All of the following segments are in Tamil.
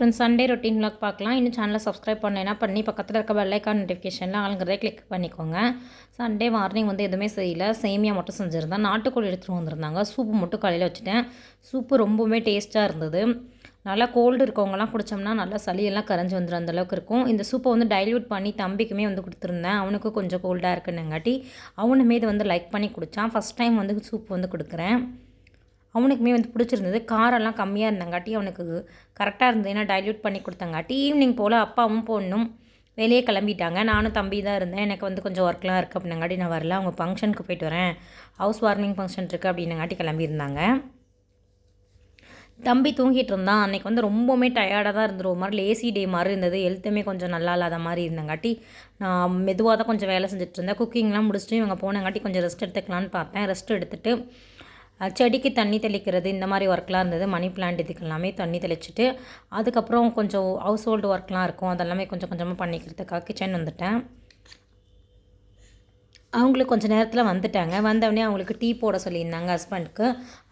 ஃப்ரெண்ட்ஸ், சண்டே ரொட்டீன் vlog பார்க்கலாம். இன்னும் சேனலை சப்ஸ்கிரைப் பண்ணலைன்னா பண்ணி பக்கத்தில் இருக்க பெல் ஐக்கான் நோட்டிஃபிகேஷனில் ஆளுங்கிறதே கிளிக் பண்ணிக்கோங்க. சண்டே மார்னிங் வந்து எதுவுமே செய்யலை, சேமியா மட்டும் செஞ்சுருந்தேன். நாட்டுக்கோழி எடுத்துகிட்டு வந்திருந்தாங்க. சூப்பு மட்டும் காலையில் வச்சுட்டேன். சூப்பு ரொம்பவுமே டேஸ்ட்டாக இருந்தது. நல்லா கோல்டு இருக்கவங்கலாம் குடித்தோம்னா நல்லா சளியெல்லாம் கரைஞ்சி வந்துடும், அந்தளவுக்கு இருக்கும். இந்த சூப்பை வந்து டைல்யூட் பண்ணி தம்பிக்குமே வந்து கொடுத்துருந்தேன். அவனுக்கு கொஞ்சம் கோல்டாக இருக்குன்னுங்காட்டி அவனுமே இது வந்து லைக் பண்ணி குடித்தான். ஃபஸ்ட் டைம் வந்து சூப் வந்து கொடுக்குறேன். அவனுக்குமே வந்து பிடிச்சிருந்தது. காரெல்லாம் கம்மியாக இருந்தங்காட்டி அவனுக்கு கரெக்டாக இருந்தது. ஏன்னா டைல்யூட் பண்ணி கொடுத்தங்காட்டி ஈவினிங் போல் அப்பாவும் பொண்ணும் வெளியே கிளம்பிட்டாங்க. நானும் தம்பி தான் இருந்தேன். எனக்கு வந்து கொஞ்சம் ஒர்க்லாம் இருக்குது அப்படின்னங்காட்டி நான் வரல. அவங்க ஃபங்க்ஷனுக்கு போயிட்டு வரேன், ஹவுஸ் வார்மிங் ஃபங்க்ஷன் இருக்குது அப்படின்னங்காட்டி கிளம்பியிருந்தாங்க. தம்பி தூங்கிட்டு இருந்தான். அன்றைக்கி வந்து ரொம்பவுமே டயர்டாக தான் இருந்தது. ஒரு மாதிரி லேசி டே மாதிரி இருந்தது. ஹெல்த்துமே கொஞ்சம் நல்லா இல்லாத மாதிரி இருந்தங்காட்டி நான் மெதுவாக தான் கொஞ்சம் வேலை செஞ்சுட்டு இருந்தேன். குக்கிங்லாம் முடிச்சுட்டு இவங்க போனங்காட்டி கொஞ்சம் ரெஸ்ட் எடுத்துக்கலான்னு பார்த்தேன். ரெஸ்ட் எடுத்துகிட்டு செடிக்கு தண்ணி தெளிக்கிறது இந்த மாதிரி ஒர்க்லாம் இருந்தது. மணி பிளான்ட் இதுக்கு எல்லாமே தண்ணி தெளிச்சுட்டு அதுக்கப்புறம் கொஞ்சம் ஹவுஸ் ஹோல்டு ஒர்க்லாம் இருக்கும், அதெல்லாமே கொஞ்சம் கொஞ்சமாக பண்ணிக்கிறதுக்காக கிச்சன் வந்துட்டேன். அவங்களுக்கு கொஞ்சம் நேரத்தில் வந்துட்டாங்க. வந்தவொடனே அவங்களுக்கு டீ போட சொல்லியிருந்தாங்க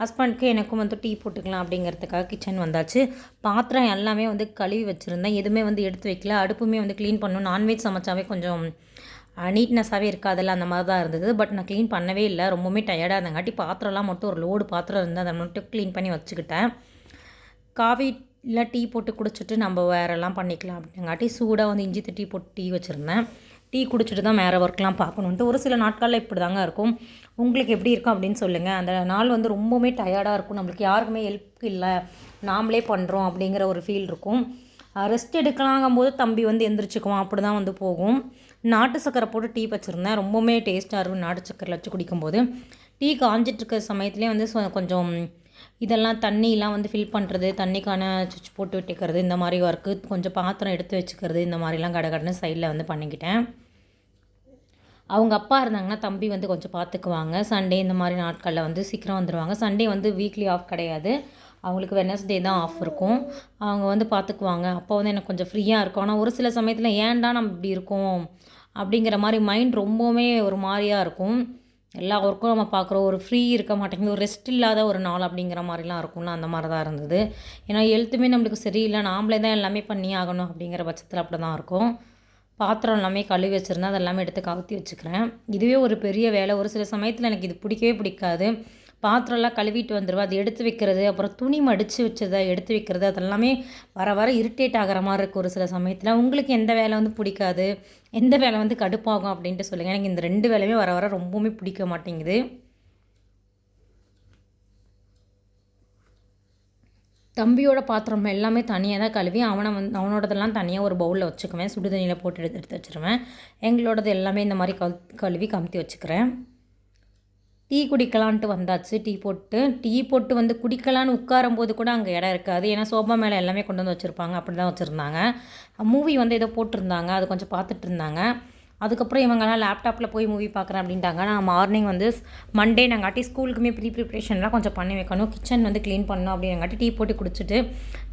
ஹஸ்பண்டுக்கு எனக்கும் வந்து டீ போட்டுக்கலாம் அப்படிங்கிறதுக்காக கிச்சன் வந்தாச்சு. பாத்திரம் எல்லாமே வந்து கழுவி வச்சுருந்தேன். எதுவுமே வந்து எடுத்து வைக்கல. அடுப்புமே வந்து க்ளீன் பண்ணணும். நான்வெஜ் சமைச்சாவே கொஞ்சம் நீட்னஸாகவே இருக்காதில்ல, அந்த மாதிரி தான் இருந்தது. பட் நான் க்ளீன் பண்ணவே இல்லை. ரொம்பவுமே டயர்டாக இருந்தங்காட்டி பாத்திரம்லாம் மட்டும் ஒரு லோடு பாத்திரம் இருந்தால் அதை மட்டும் க்ளீன் பண்ணி வச்சுக்கிட்டேன். காஃபியில் டீ போட்டு குடிச்சிட்டு நம்ம வேறெல்லாம் பண்ணிக்கலாம் அப்படிங்காட்டி சூடாக வந்து இஞ்சி டீ போட்டு டீ வச்சுருந்தேன். டீ குடிச்சிட்டு தான் வேறு ஒர்க்லாம் பார்க்கணுன்ட்டு. ஒரு சில நாட்களில் இப்படி தாங்க இருக்கும். உங்களுக்கு எப்படி இருக்கும் அப்படின்னு சொல்லுங்கள். அந்த நாள் வந்து ரொம்பவுமே டயர்டாக இருக்கும். நம்மளுக்கு யாருக்குமே ஹெல்ப் இல்லை, நாமளே பண்ணுறோம் அப்படிங்கிற ஒரு ஃபீல் இருக்கும். ரெஸ்ட் எடுக்கலாங்கும்போது தம்பி வந்து எந்திரிச்சுக்குவான். அப்படி தான் வந்து போகும். நாட்டு சக்கரை போட்டு டீ வச்சுருந்தேன். ரொம்பவுமே டேஸ்ட்டாக இருக்கும் நாட்டு சக்கரை வச்சு குடிக்கும்போது. டீ காஞ்சிட்ருக்க சமயத்துலேயே வந்து கொஞ்சம் இதெல்லாம் தண்ணியெலாம் வந்து ஃபில் பண்ணுறது, தண்ணிக்கான சுவிட்ச் போட்டு விட்டுக்கிறது, இந்த மாதிரி ஒர்க்கு, கொஞ்சம் பாத்திரம் எடுத்து வச்சுக்கிறது, இந்த மாதிரிலாம் கடகடன்னு சைடில் வந்து பண்ணிக்கிட்டேன். அவங்க அப்பா இருந்தாங்கன்னா தம்பி வந்து கொஞ்சம் பார்த்துக்குவாங்க. சண்டே இந்த மாதிரி நாட்களில் வந்து சீக்கிரம் வந்துடுவாங்க. சண்டே வந்து வீக்லி ஆஃப் கிடையாது, அவங்களுக்கு வெட்னஸ்டே தான் ஆஃப் இருக்கும். அவங்க வந்து பார்த்துக்குவாங்க. அப்போ வந்து எனக்கு கொஞ்சம் ஃப்ரீயாக இருக்கும். ஆனால் ஒரு சில சமயத்தில் ஏன்டா நம்ம இப்படி இருக்கோம் அப்படிங்கிற மாதிரி மைண்ட் ரொம்பவுமே ஒரு மாதிரியாக இருக்கும். எல்லா ஒர்க்கும் நம்ம பார்க்குறோம், ஒரு ஃப்ரீ இருக்க மாட்டேங்குது, ஒரு ரெஸ்ட் இல்லாத ஒரு நாள் அப்படிங்கிற மாதிரிலாம் இருக்கும்ல, அந்த மாதிரி தான் இருந்தது. ஏன்னா ஹெல்த்துமே நம்மளுக்கு சரியில்லை, நாமளே தான் எல்லாமே பண்ணி ஆகணும் அப்படிங்கிற பட்சத்தில் அப்படி தான் இருக்கும். பாத்திரம் எல்லாமே கழுவி வச்சுருந்தேன். அதெல்லாமே எடுத்து கவுத்தி வச்சுக்கிறேன். இதுவே ஒரு பெரிய வேலை. ஒரு சில சமயத்தில் எனக்கு இது பிடிக்கவே பிடிக்காது. பாத்திரம்லாம் கழுவிட்டு வந்துடுவேன். அது எடுத்து வைக்கிறது, அப்புறம் துணி மடித்து வச்சதை எடுத்து வைக்கிறது, அதெல்லாமே வர வர இரிட்டேட் ஆகிற மாதிரி இருக்குது ஒரு சில சமயத்தில். உங்களுக்கு எந்த வேலை வந்து பிடிக்காது, எந்த வேலை வந்து கடுப்பாகும் அப்படின்ட்டு சொல்லுங்கள். எனக்கு இந்த 2 வேலையுமே வர வர ரொம்பவுமே பிடிக்க மாட்டேங்குது. தம்பியோட பாத்திரம் எல்லாமே தனியாக தான் கழுவி அவனோடதெல்லாம் தனியாக ஒரு பவுலில் வச்சுக்குவேன். சுடு தண்ணியில் போட்டு எடுத்து வச்சுருவேன். எங்களோடது எல்லாமே இந்த மாதிரி கழுவி கமுத்தி வச்சுக்கிறேன். டீ குடிக்கலான்ட்டு வந்தாச்சு. டீ போட்டு வந்து குடிக்கலான்னு உட்காரும்போது கூட அங்கே இடம் இருக்காது. ஏன்னா சோஃபா மேலே எல்லாமே கொண்டு வந்து வச்சுருப்பாங்க. அப்படி தான் வச்சுருந்தாங்க. மூவி வந்து ஏதோ போட்டிருந்தாங்க, அது கொஞ்சம் பார்த்துட்டு இருந்தாங்க. அதுக்கப்புறம் இவங்கெல்லாம் லேப்டாப்பில் போய் மூவி பார்க்குறேன் அப்படின்ட்டாங்க. நான் மார்னிங் வந்து மண்டே நாங்காட்டி ஸ்கூலுக்குமே ப்ரிப்ரேஷன்லாம் கொஞ்சம் பண்ணி வைக்கணும், கிச்சன் வந்து க்ளீன் பண்ணணும் அப்படிங்காட்டி டீ போட்டு குடிச்சிட்டு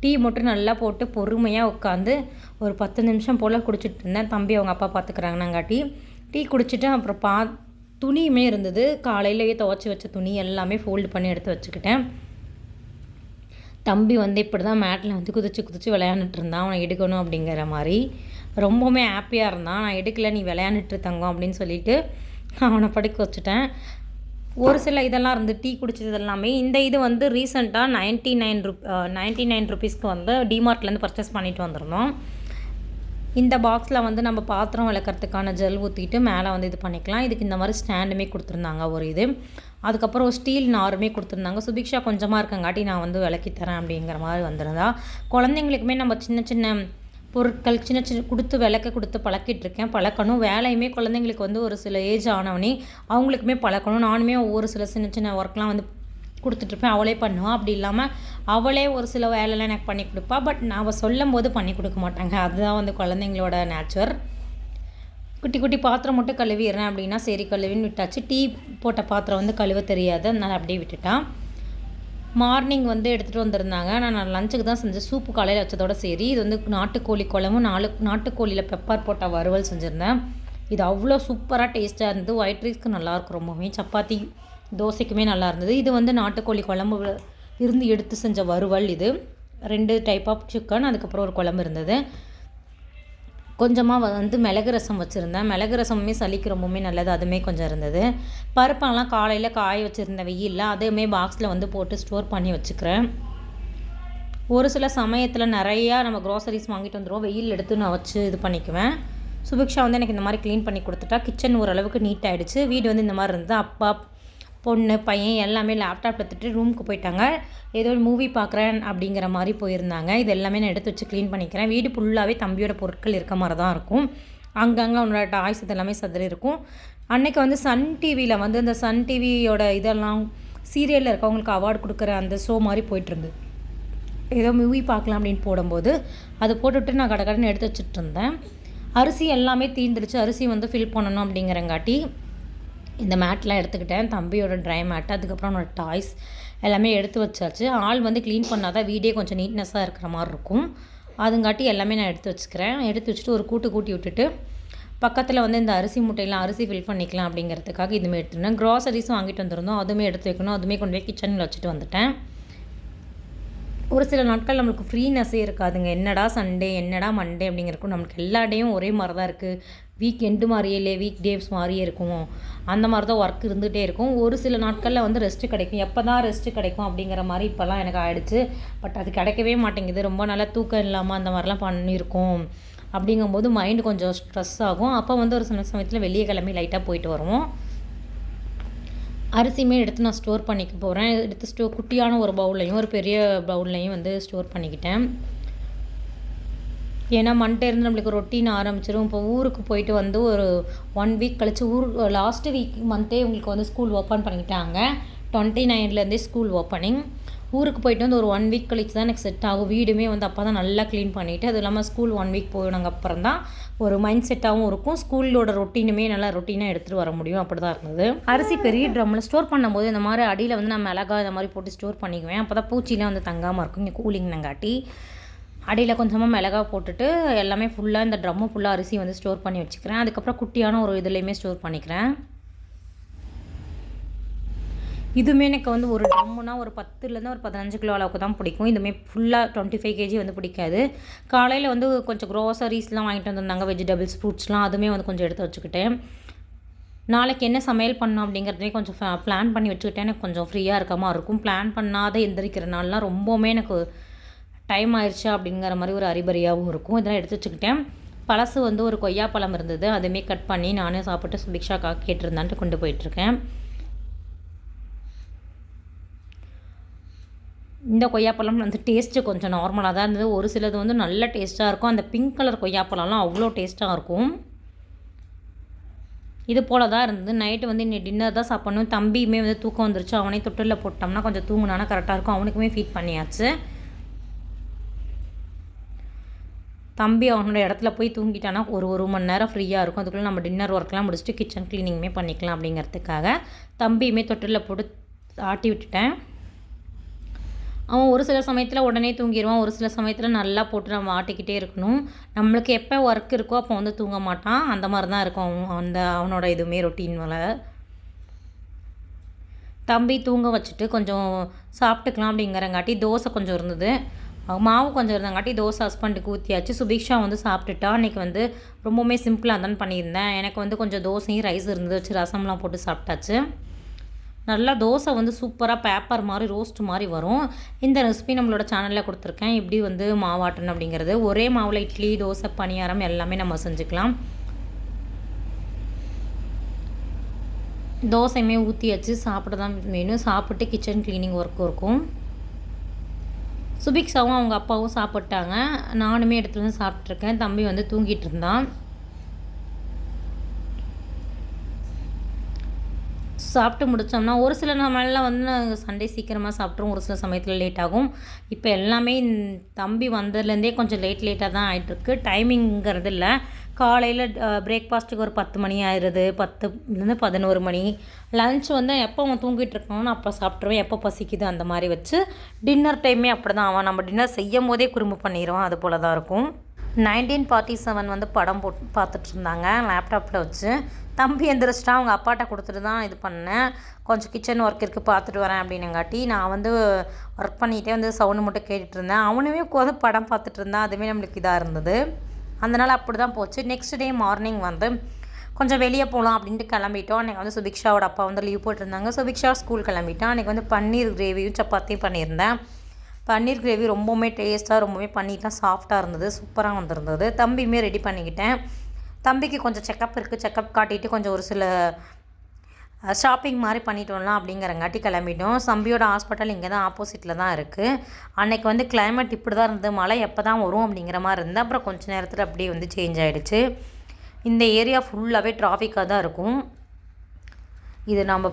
டீ மட்டும் நல்லா போட்டு பொறுமையாக உட்காந்து ஒரு 10 நிமிஷம் போல் குடிச்சிட்டு இருந்தேன். தம்பி அவங்க அப்பா பார்த்துக்குறாங்கன்னாங்காட்டி டீ குடிச்சிட்டு அப்புறம் துணியுமே இருந்தது. காலையிலேயே துவைச்சி வச்ச துணி எல்லாமே ஃபோல்டு பண்ணி எடுத்து வச்சுக்கிட்டேன். தம்பி வந்து இப்படி தான் மேட்டில் வந்து குதிச்சு விளையாண்டுட்டு இருந்தான். அவனை எடுக்கணும் அப்படிங்கிற மாதிரி ரொம்பவுமே ஹாப்பியாக இருந்தான். நான் எடுக்கலை, நீ விளையாண்டுட்டு தங்கம் அப்படின்னு சொல்லிட்டு அவனை படுக்க வச்சுட்டேன். ஒரு சில இதெல்லாம் இருந்து டீ குடிச்சது எல்லாமே. இந்த இது வந்து ரீசெண்டாக 99 ருபீஸ்க்கு வந்து டிமார்ட்லேருந்து பர்ச்சேஸ் பண்ணிட்டு வந்திருந்தோம். இந்த பாக்ஸில் வந்து நம்ம பாத்திரம் விளக்கிறதுக்கான ஜெல் ஊற்றிட்டு மேலே வந்து இது பண்ணிக்கலாம். இதுக்கு இந்த மாதிரி ஸ்டாண்டுமே கொடுத்துருந்தாங்க ஒரு இது. அதுக்கப்புறம் ஸ்டீல் நாருமே கொடுத்துருந்தாங்க. சுபிக்ஷா கொஞ்சமாக இருக்கங்காட்டி நான் வந்து விளக்கி தரேன் அப்படிங்கிற மாதிரி வந்திருந்தா. குழந்தைங்களுக்குமே நம்ம சின்ன சின்ன பொருட்கள் கொடுத்து விளக்க கொடுத்து பழக்கிட்டுருக்கேன். பழக்கணும். வேலையுமே குழந்தைங்களுக்கு வந்து ஒரு சில ஏஜ் ஆனவனே அவங்களுக்குமே பழக்கணும். நானுமே ஒவ்வொரு சில சின்ன ஒர்க்லாம் வந்து கொடுத்துட்ருப்பேன். அவளே பண்ணுவாள். அப்படி இல்லாமல் அவளே ஒரு சில வேலைலாம் எனக்கு பண்ணி கொடுப்பா. பட் நான் சொல்லும் போது பண்ணி கொடுக்க மாட்டாங்க. அதுதான் வந்து குழந்தைங்களோட நேச்சர். குட்டி குட்டி பாத்திரம் மட்டும் கழுவிடுறேன் அப்படின்னா சரி கழுவின்னு விட்டாச்சு. டீ போட்ட பாத்திரம் வந்து கழுவ தெரியாது, அதனால் அப்படியே விட்டுட்டான். மார்னிங் வந்து எடுத்துகிட்டு வந்திருந்தாங்க. நான் லஞ்சுக்கு தான் செஞ்சேன். சூப்பு காலையில் வச்சதோட சரி. இது வந்து நாட்டுக்கோழி குழம்பும் நாட்டுக்கோழியில் பெப்பர் போட்ட வறுவல் செஞ்சுருந்தேன். இது அவ்வளோ சூப்பராக டேஸ்ட்டாக இருந்தது. ஒயிட் ரைஸ்க்கு நல்லாயிருக்கும் ரொம்பவே. சப்பாத்தி தோசைக்குமே நல்லா இருந்தது. இது வந்து நாட்டுக்கோழி குழம்பு இருந்து எடுத்து செஞ்ச வறுவல். இது 2 டைப் ஆஃப் சிக்கன், அதுக்கப்புறம் ஒரு குழம்பு இருந்தது. கொஞ்சமாக வந்து மிளகு ரசம் வச்சுருந்தேன். மிளகு ரசமுமே சளிக்கு ரொம்பவுமே நல்லது, அதுவுமே கொஞ்சம் இருந்தது. பருப்பெல்லாம் காலையில் காய வச்சுருந்தேன் வெயிலில், அதுவுமே பாக்ஸில் வந்து போட்டு ஸ்டோர் பண்ணி வச்சுக்கிறேன். ஒரு சில சமயத்தில் நிறையா நம்ம க்ராசரிஸ் வாங்கிட்டு வந்துடுவோம், வெயில் எடுத்து நான் வச்சு இது பண்ணிக்குவேன். சுபிக்ஷா வந்து எனக்கு இந்த மாதிரி க்ளீன் பண்ணி கொடுத்துட்டா. கிச்சன் ஓரளவுக்கு நீட் ஆகிடுச்சு. வீடு வந்து இந்த மாதிரி இருந்தது. அப்பா, பொண்ணு, பையன் எல்லாமே லேப்டாப் எடுத்துகிட்டு ரூமுக்கு போயிட்டாங்க. ஏதோ ஒரு மூவி பார்க்குறேன் அப்படிங்கிற மாதிரி போயிருந்தாங்க. இது எல்லாமே நான் எடுத்து வச்சு க்ளீன் பண்ணிக்கிறேன். வீடு ஃபுல்லாகவே தம்பியோட பொருட்கள் இருக்க மாதிரி தான் இருக்கும். அங்கங்கே அவனோட டாய்ஸ் இதெல்லாமே சதுரி இருக்கும். அன்றைக்கி வந்து சன் டிவியில் வந்து இந்த சன் டிவியோட இதெல்லாம் சீரியலில் இருக்கவங்களுக்கு அவார்டு கொடுக்குற அந்த ஷோ மாதிரி போயிட்டுருந்து. ஏதோ மூவி பார்க்கலாம் அப்படின்னு போடும்போது அதை போட்டுவிட்டு நான் கடன்னு எடுத்து வச்சுட்டு இருந்தேன். அரிசி எல்லாமே தீர்ந்துடுச்சு. அரிசி வந்து ஃபில் பண்ணணும் அப்படிங்கிறங்காட்டி இந்த மேட்லாம் எடுத்துக்கிட்டேன். தம்பியோட ட்ரை மேட், அதுக்கப்புறம் அவனோட டாய்ஸ் எல்லாமே எடுத்து வச்சாச்சு. ஆள் வந்து க்ளீன் பண்ணால் தான் வீடே கொஞ்சம் நீட்னஸாக இருக்கிற மாதிரி இருக்கும். அதுங்காட்டி எல்லாமே நான் எடுத்து வச்சுக்கிறேன். எடுத்து வச்சுட்டு ஒரு கூட்டி விட்டுட்டு பக்கத்தில் வந்து இந்த அரிசி மூட்டையெல்லாம் அரிசி ஃபில் பண்ணிக்கலாம் அப்படிங்கிறதுக்காக இதுவுமே எடுத்துருந்தேன். க்ராசரிஸும் வாங்கிட்டு வந்திருந்தோம், அதுவுமே எடுத்து வைக்கணும். அதுவுமே கொண்டு போய் கிச்சனில் வச்சுட்டு வந்துட்டேன். ஒரு சில நாட்கள் நம்மளுக்கு ஃப்ரீனஸ்ஸே இருக்காதுங்க. என்னடா சண்டே, என்னடா மண்டே அப்படிங்கிறக்கும் நம்மளுக்கு எல்லா டேயும் ஒரே மாதிரி தான் இருக்குது. வீக் எண்டு மாதிரியே இல்லை, வீக் டேஸ் மாதிரியே இருக்கும். அந்த மாதிரி தான் ஒர்க் இருந்துகிட்டே இருக்கும். ஒரு சில நாட்களில் வந்து ரெஸ்ட்டு கிடைக்கும். எப்போ தான் ரெஸ்ட்டு கிடைக்கும் அப்படிங்கிற மாதிரி இப்போல்லாம் எனக்கு ஆகிடுச்சு. பட் அது கிடைக்கவே மாட்டேங்குது. ரொம்ப நாளாக தூக்கம் இல்லாமல் அந்த மாதிரிலாம் பண்ணியிருக்கோம். அப்படிங்கும்போது மைண்டு கொஞ்சம் ஸ்ட்ரெஸ் ஆகும். அப்போ வந்து ஒரு சில சமயத்தில் வெளியே கிளம்பி லைட்டாக போயிட்டு வருவோம். அரிசியுமே எடுத்து நான் ஸ்டோர் பண்ணிக்க போகிறேன். எடுத்து குட்டியான ஒரு பவுல்லையும் ஒரு பெரிய பவுல்லையும் வந்து ஸ்டோர் பண்ணிக்கிட்டேன். ஏன்னா மண்டேருந்து நம்மளுக்கு ரொட்டீன் ஆரம்பிச்சிடும். இப்போ ஊருக்கு போயிட்டு வந்து ஒரு 1 வீக் கழிச்சு லாஸ்ட்டு வீக் மந்த்தே உங்களுக்கு வந்து ஸ்கூல் ஓப்பன் பண்ணிக்கிட்டாங்க. 29 ஸ்கூல் ஓப்பனிங். ஊருக்கு போயிட்டு வந்து ஒரு 1 வீக் கழிச்சு தான் எனக்கு செட் ஆகும். வீடுமே வந்து அப்போ தான் நல்லா க்ளீன் பண்ணிவிட்டு, அது இல்லாமல் ஸ்கூல் 1 வீக் போயிடுங்க அப்புறம் தான் ஒரு மைண்ட் செட்டாகவும் இருக்கும். ஸ்கூலோட ரொட்டீனுமே நல்லா ரொட்டீனாக எடுத்துகிட்டு வர முடியும். அப்படி தான் இருந்தது. அரிசி பெரிய ட்ரம்மில் ஸ்டோர் பண்ணும்போது இந்த மாதிரி அடியில் வந்து நான் மிளகாய் இந்த மாதிரி போட்டு ஸ்டோர் பண்ணிக்குவேன். அப்போ தான் பூச்சிலாம் வந்து தங்காமல் இருக்கும். இங்கே கூலிங்னங்காட்டி அடியில் கொஞ்சமாக மிளகாய் போட்டுட்டு எல்லாமே ஃபுல்லாக இந்த ட்ரம்மு ஃபுல்லாக அரிசி வந்து ஸ்டோர் பண்ணி வச்சுக்கிறேன். அதுக்கப்புறம் குட்டியான ஒரு இதுலேயுமே ஸ்டோர் பண்ணிக்கிறேன். இதுவுமே எனக்கு வந்து ஒரு ட்ரம்முனா ஒரு 10லேருந்து ஒரு 15 கிலோ அளவுக்கு தான் பிடிக்கும். இதுவுமே ஃபுல்லாக 25 கேஜி வந்து பிடிக்காது. காலையில் வந்து கொஞ்சம் க்ரோசரிஸ்லாம் வாங்கிட்டு வந்திருந்தாங்க, வெஜிடபிள்ஸ், ஃப்ரூட்ஸ்லாம். அதுவுமே வந்து கொஞ்சம் எடுத்து வச்சுக்கிட்டேன். நாளைக்கு என்ன சமையல் பண்ணணும் அப்படிங்கிறதுமே கொஞ்சம் பிளான் பண்ணி வச்சுக்கிட்டேன். எனக்கு கொஞ்சம் ஃப்ரீயாக இருக்க மாதிரி இருக்கும். பிளான் பண்ணாத எந்திரிக்கிற நாள்லாம் ரொம்பவுமே எனக்கு டைம் ஆயிடுச்சா அப்படிங்கிற மாதிரி ஒரு அறிபறியாகவும் இருக்கும். இதெல்லாம் எடுத்து வச்சுக்கிட்டேன். பழசு வந்து ஒரு கொய்யாப்பழம் இருந்தது, அதுவுமே கட் பண்ணி நானே சாப்பிட்டு சுபிக்ஷாக்காக கேட்டிருந்தான்ட்டு கொண்டு போயிட்டுருக்கேன். இந்த கொய்யாப்பழம் வந்து டேஸ்ட்டு கொஞ்சம் நார்மலாக தான் இருந்தது. ஒரு சிலது வந்து நல்ல டேஸ்ட்டாக இருக்கும். அந்த பிங்க் கலர் கொய்யாப்பழம்லாம் அவ்வளோ டேஸ்ட்டாக இருக்கும். இது போல் தான் இருந்தது. நைட்டு வந்து இன்னைக்கு டின்னர் தான் சாப்பிட்ணும். தம்பியுமே வந்து தூக்கம் வந்துருச்சு. அவனே தொட்டிலில் போட்டோம்னா கொஞ்சம் தூங்கினானா கரெக்டாக இருக்கும். அவனுக்குமே ஃபீட் பண்ணியாச்சு. தம்பி அவனோட இடத்துல போய் தூங்கிட்டானா ஒரு மணி நேரம் ஃப்ரீயாக இருக்கும். அதுக்குள்ளே நம்ம டின்னர் ஒர்க்லாம் முடிச்சுட்டு கிச்சன் க்ளீனிங்குமே பண்ணிக்கலாம் அப்படிங்கிறதுக்காக தம்பியுமே தொட்டிலில் போட்டு ஆட்டி விட்டுட்டேன். அவன் ஒரு சில சமயத்தில் உடனே தூங்கிடுவான். ஒரு சில சமயத்தில் நல்லா போட்டு நம்ம ஆட்டிக்கிட்டே இருக்கணும். நம்மளுக்கு எப்போ ஒர்க் இருக்கோ அப்போ வந்து தூங்க மாட்டான். அந்த மாதிரி தான் இருக்கும் அவனோட இதுவுமே ரொட்டீன் மேலே. தம்பி தூங்க வச்சுட்டு கொஞ்சம் சாப்பிட்டுக்கலாம் அப்படிங்கிறங்காட்டி தோசை கொஞ்சம் இருந்தது, மாவு கொஞ்சம் இருந்தங்காட்டி தோசை ஹஸ்பண்டுக்கு ஊற்றியாச்சு. சுபிக்ஷா வந்து சாப்பிட்டுட்டா. அன்றைக்கி வந்து ரொம்பவுமே சிம்பிளாக தான் பண்ணியிருந்தேன். எனக்கு வந்து கொஞ்சம் தோசையும் ரைஸ் இருந்தது வச்சு ரசம்லாம் போட்டு சாப்பிட்டாச்சு. நல்லா தோசை வந்து சூப்பராக பேப்பர் மாதிரி ரோஸ்ட் மாதிரி வரும். இந்த ரெசிபி நம்மளோட சேனலில் கொடுத்துருக்கேன், எப்படி வந்து மாவாட்டணும் அப்படிங்கிறது. ஒரே மாவில் இட்லி, தோசை, பணியாரம் எல்லாமே நம்ம செஞ்சுக்கலாம். தோசையுமே ஊற்றியாச்சு. சாப்பிட தான் வேணும். சாப்பிட்டு கிச்சன் க்ளீனிங் ஒர்க்கும் இருக்கும். சுபிக்ஷாவும் அவங்க அப்பாவும் சாப்பிட்டாங்க. நானுமே இடத்துல வந்து சாப்பிட்ருக்கேன். தம்பி வந்து தூங்கிட்டு இருந்தான். சாப்பிட்டு முடித்தோம்னா ஒரு சில நாளெலாம் வந்து சண்டே சீக்கிரமாக சாப்பிட்ருவோம், ஒரு சில சமயத்தில் லேட் ஆகும். இப்போ எல்லாமே தம்பி வந்ததுலேருந்தே கொஞ்சம் லேட்டாக தான் ஆகிட்டுருக்கு. டைமிங்கிறது இல்லை. காலையில் பிரேக்ஃபாஸ்ட்டுக்கு ஒரு 10 மணி ஆயிடுது, 10லேருந்து 11 மணி. லன்ச் வந்து எப்போ அவன் தூங்கிட்டு இருக்கானோ அப்போ சாப்பிட்ருவேன், எப்போ பசிக்குது அந்த மாதிரி வச்சு. டின்னர் டைமே அப்படி தான். அவன் நம்ம டின்னர் செய்யும் போதே குறும்பு பண்ணிடுவான், அது போல் தான் இருக்கும். 1947 வந்து படம் பார்த்துட்டு இருந்தாங்க லேப்டாப்பில் வச்சு. தம்பி எந்திரிச்சிட்டா, அவங்க அப்பாட்ட கொடுத்துட்டு தான் இது பண்ணேன். கொஞ்சம் கிச்சன் ஒர்க் இருக்குது பார்த்துட்டு வரேன் அப்படின்னங்காட்டி நான் வந்து ஒர்க் பண்ணிகிட்டே வந்து சவுண்டு மட்டும் கேட்டுட்டு இருந்தேன். அவனுமே உட்காந்து படம் பார்த்துட்டு இருந்தான். அதுவே நம்மளுக்கு இதாக இருந்தது. அதனால் அப்படி தான் போச்சு. நெக்ஸ்ட் டே மார்னிங் வந்து கொஞ்சம் வெளியே போகலாம் அப்படின்ட்டு கிளம்பிட்டோம். அன்றைக்கி வந்து சுபிக்ஷாவோட அப்பா வந்து லீவ் போட்டிருந்தாங்க. சுபிக்ஷா ஸ்கூல் கிளம்பிட்டான். அன்றைக்கி வந்து பன்னீர் கிரேவியும் சப்பாத்தியும் பண்ணியிருந்தேன். பன்னீர் கிரேவி ரொம்பவுமே டேஸ்ட்டாக, ரொம்பவே பன்னீர்லாம் சாஃப்டாக இருந்தது. சூப்பராக வந்திருந்தது. தம்பியுமே ரெடி பண்ணிக்கிட்டேன். தம்பிக்கு கொஞ்சம் செக்கப் இருக்குது. செக்கப் காட்டிட்டு கொஞ்சம் ஒரு சில ஷாப்பிங் மாதிரி பண்ணிட்டு வரலாம் அப்படிங்கிறங்காட்டி கிளம்பிட்டோம். தம்பியோட ஹாஸ்பிட்டல் இங்கே தான் ஆப்போசிட்டில் தான் இருக்குது. அன்றைக்கி வந்து கிளைமேட் இப்படி தான் இருந்தது. மழை எப்போ தான் வரும் அப்படிங்கிற மாதிரி இருந்தது. அப்புறம் கொஞ்சம் நேரத்தில் அப்படியே வந்து சேஞ்ச் ஆகிடுச்சு. இந்த ஏரியா ஃபுல்லாகவே டிராஃபிக்காக தான் இருக்கும். இது நம்ம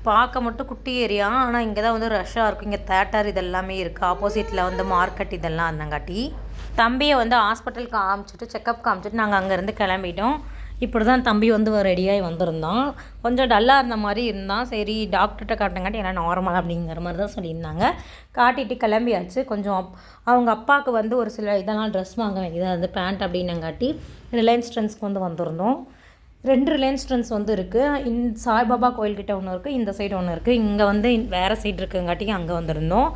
பார்க்க மட்டும் குட்டி ஏரியா, ஆனால் இங்கே தான் வந்து ரஷ்ஷாக இருக்கும். இங்கே தேட்டர் இதெல்லாமே இருக்குது. ஆப்போசிட்டில் வந்து மார்க்கெட் இதெல்லாம் இருந்தங்காட்டி தம்பியை வந்து ஹாஸ்பிட்டலுக்கு காமிச்சிட்டு செக்கப் காமிச்சிட்டு நாங்கள் அங்கேருந்து கிளம்பிட்டோம். இப்படி தான் தம்பி வந்து ரெடியாகி வந்திருந்தான். கொஞ்சம் டல்லாக இருந்த மாதிரி இருந்தான். சரி டாக்டர்கிட்ட காட்டினங்காட்டி எல்லாம் நார்மல் அப்படிங்கிற மாதிரி தான் சொல்லியிருந்தாங்க. காட்டிட்டு கிளம்பியாச்சு. கொஞ்சம் அவங்க அப்பாவுக்கு வந்து ஒரு சில இதெல்லாம் ட்ரெஸ் வாங்க வேண்டியதாக வந்து பேண்ட் அப்படின்னங்காட்டி ரிலையன்ஸ் ட்ரெண்ட்ஸ்க்கு வந்து வந்திருந்தோம். 2 ரிலையன்ஸ் ட்ரெண்ட்ஸ் வந்து இருக்குது. சாய்பாபா கோயில்கிட்ட ஒன்று இருக்குது, இந்த சைடு ஒன்று இருக்குது. இங்கே வந்து வேறு சைடு இருக்குங்காட்டிக்கு அங்கே வந்திருந்தோம்.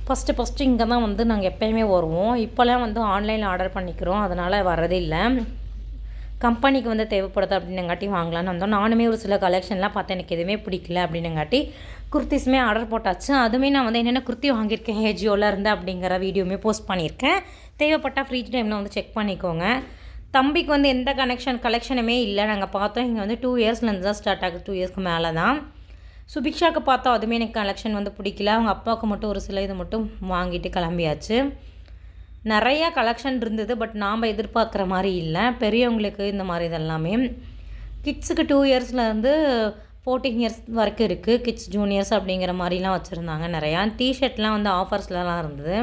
ஃபஸ்ட்டு இங்கே தான் வந்து நாங்கள் எப்போயுமே வருவோம். இப்போலாம் வந்து ஆன்லைனில் ஆர்டர் பண்ணிக்கிறோம். அதனால் வரதே இல்லை. கம்பெனிக்கு வந்து தேவைப்படுது அப்படின்னங்காட்டி வாங்கலான்னு வந்தோம். நானுமே ஒரு சில கலெக்ஷன்லாம் பார்த்தேன். எனக்கு எதுவுமே பிடிக்கல அப்படின்னங்காட்டி குர்த்திஸுமே ஆர்டர் போட்டாச்சு. அதுவுமே நான் வந்து என்னென்ன குர்த்தி வாங்கியிருக்கேன் ஏஜியோவில் இருந்து அப்படிங்கிற வீடியோவுமே போஸ்ட் பண்ணியிருக்கேன். தேவைப்பட்டால் ஃப்ரீ டைமில் வந்து செக் பண்ணிக்கோங்க. தம்பிக்கு வந்து எந்த கலெக்ஷனுமே இல்லை. நாங்கள் பார்த்தோம் இங்கே வந்து 2 இயர்ஸ்லேருந்து தான் ஸ்டார்ட் ஆகுது. 2 இயர்ஸ்க்கு மேலே தான். சுபிக்ஷாவுக்கு பார்த்தோம், அதுவுமே எனக்கு கலெக்ஷன் வந்து பிடிக்கல. அவங்க அப்பாவுக்கு மட்டும் ஒரு சில இது மட்டும் வாங்கிட்டு கிளம்பியாச்சு. நிறையா கலெக்ஷன் இருந்தது. பட் நாம் எதிர்பார்க்குற மாதிரி இல்லை. பெரியவங்களுக்கு இந்த மாதிரி இதெல்லாமே கிட்ஸுக்கு 2 இயர்ஸ்லேருந்து 14 இயர்ஸ் வரைக்கும் இருக்குது. கிட்ஸ் ஜூனியர்ஸ் அப்படிங்கிற மாதிரிலாம் வச்சுருந்தாங்க. நிறையா டிஷர்ட்லாம் வந்து ஆஃபர்ஸ்லாம் இருந்தது.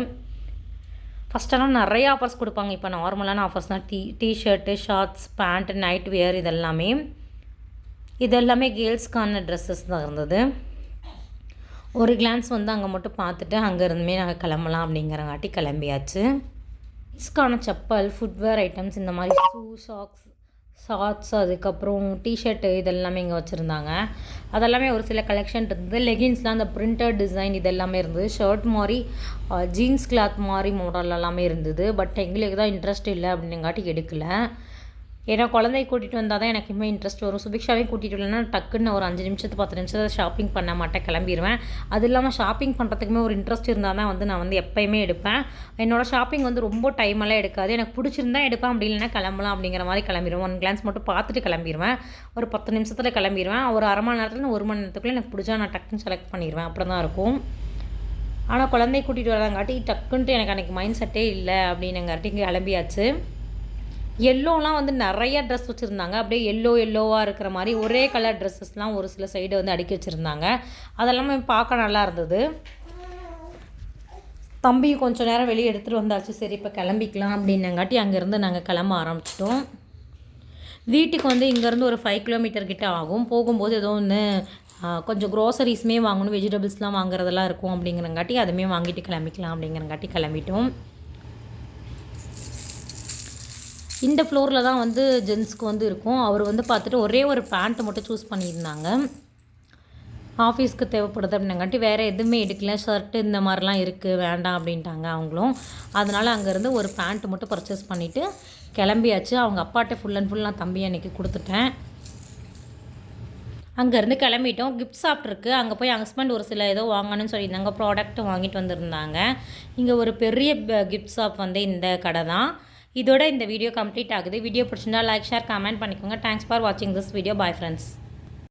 ஃபஸ்ட்டெல்லாம் நிறையா ஆஃபர்ஸ் கொடுப்பாங்க. இப்போ நார்மலான ஆஃபர்ஸ் தான். T-shirt, shorts, pant, night wear இதெல்லாமே கேர்ள்ஸ்க்கான ட்ரெஸ்ஸஸ் தான் இருந்தது. ஒரு கிளான்ஸ் வந்து அங்கே மட்டும் பார்த்துட்டு அங்கேருந்துமே நாங்கள் கிளம்பலாம் அப்படிங்கிறங்காட்டி கிளம்பியாச்சு. கிட்ஸ்க்கான செப்பல், ஃபுட்வேர் ஐட்டம்ஸ், இந்த மாதிரி ஷார்ட்ஸ், அதுக்கப்புறம் டிஷர்ட்டு இதெல்லாமே இங்கே வச்சுருந்தாங்க. அதெல்லாமே ஒரு சில கலெக்ஷன் இருந்தது. லெகின்ஸ்லாம் அந்த பிரிண்டட் டிசைன் இதெல்லாமே இருந்தது. ஷர்ட் மாதிரி, ஜீன்ஸ் கிளாத் மாதிரி மாடல் எல்லாமே இருந்தது. பட் எங்களுக்கு தான் இன்ட்ரெஸ்ட் இல்லை அப்படிங்காட்டி எடுக்கலை. ஏன்னா குழந்தைய கூட்டிகிட்டு வந்தால் தான் எனக்குமே இன்ட்ரெஸ்ட் வரும். சுபிக்ஷாவையும் கூட்டிகிட்டு வரலன்னா டக்குன்னு ஒரு 5 நிமிஷத்துக்கு 10 நிமிஷத்தில் ஷாப்பிங் பண்ண மாட்டேன், கிளம்பிடுவேன். அது இல்லாமல் ஷாப்பிங் பண்ணுறதுக்குமே ஒரு இன்ட்ரெஸ்ட் இருந்தால் தான் வந்து நான் வந்து எப்போயுமே எடுப்பேன். என்னோடய ஷாப்பிங் வந்து ரொம்ப டைமெல்லாம் எடுக்காது. எனக்கு பிடிச்சிருந்தா எடுப்பேன், அப்படி இல்லைன்னா கிளம்பலாம் அப்படிங்கிற மாதிரி கிளம்பிடுவேன். 1 கிளான்ஸ் மட்டும் பார்த்துட்டு கிளம்பிடுவேன். ஒரு 10 நிமிஷத்தில் கிளம்பிடுவேன். ஒரு அரை மணி நேரத்தில் 1 மணி நேரத்துக்குள்ளே எனக்கு பிடிச்சா நான் டக்குன்னு செலக்ட் பண்ணிடுவேன். அப்படி தான் இருக்கும். ஆனால் குழந்தைய கூட்டிகிட்டு வரங்காட்டி டக்குன்ட்டு எனக்கு அன்றைக்கி மைண்ட் செட்டே இல்லை அப்படின்னங்காட்டி கிளம்பியாச்சு. எல்லோலாம் வந்து நிறைய ட்ரெஸ் வச்சுருந்தாங்க. அப்படியே எல்லோவாக இருக்கிற மாதிரி ஒரே கலர் ட்ரெஸ்ஸஸ்லாம் ஒரு சில சைடு வந்து அடுக்கி வச்சுருந்தாங்க. அதெல்லாமே பார்க்க நல்லா இருந்தது. தம்பி கொஞ்சம் நேரம் வெளியே எடுத்துகிட்டு வந்தாச்சு. சரி இப்போ கிளம்பிக்கலாம் அப்படின்னங்காட்டி அங்கேருந்து நாங்கள் கிளம்ப ஆரம்பிச்சிட்டோம். வீட்டுக்கு வந்து இங்கேருந்து ஒரு 5 கிலோமீட்டர் கிட்ட ஆகும். போகும்போது ஏதோ ஒன்று கொஞ்சம் க்ரோசரிஸுமே வாங்கணும், வெஜிடபிள்ஸ்லாம் வாங்குறதெல்லாம் இருக்கும் அப்படிங்கிறங்காட்டி அதுவுமே வாங்கிட்டு கிளம்பிக்கலாம் அப்படிங்கிறங்காட்டி கிளம்பிட்டோம். இந்த ஃப்ளோரில் தான் வந்து ஜென்ஸ்க்கு வந்து இருக்கும். அவர் வந்து பார்த்துட்டு ஒரே ஒரு பேண்ட்டு மட்டும் சூஸ் பண்ணியிருந்தாங்க. ஆஃபீஸ்க்கு தேவைப்படுது அப்படின்னங்காட்டி வேறு எதுவுமே எடுக்கல. ஷர்ட்டு இந்த மாதிரிலாம் இருக்குது, வேண்டாம் அப்படின்ட்டாங்க அவங்களும். அதனால் அங்கேருந்து ஒரு பேண்ட்டு மட்டும் பர்ச்சேஸ் பண்ணிவிட்டு கிளம்பியாச்சு. அவங்க அப்பாட்ட ஃபுல் அண்ட் ஃபுல் நான் தம்பி அன்றைக்கி கொடுத்துட்டேன். அங்கேருந்து கிளம்பிட்டோம். கிஃப்ட் ஷாப் இருக்குது. அங்கே போய் ஹஸ்பண்ட் ஒரு சில ஏதோ வாங்கணும்னு சொல்லியிருந்தாங்க. ப்ராடக்ட் வாங்கிட்டு வந்திருந்தாங்க. இங்கே ஒரு பெரிய கிஃப்ட் ஷாப் வந்து இந்த கடை தான். இதோட இந்த வீடியோ கம்ப்ளீட் ஆகுது. வீடியோ பிடிச்சிருந்தா லைக், ஷேர், கமெண்ட் பண்ணிக்கோங்க. தேங்க்ஸ் ஃபார் வாட்சிங் திஸ் வீடியோ. Bye friends.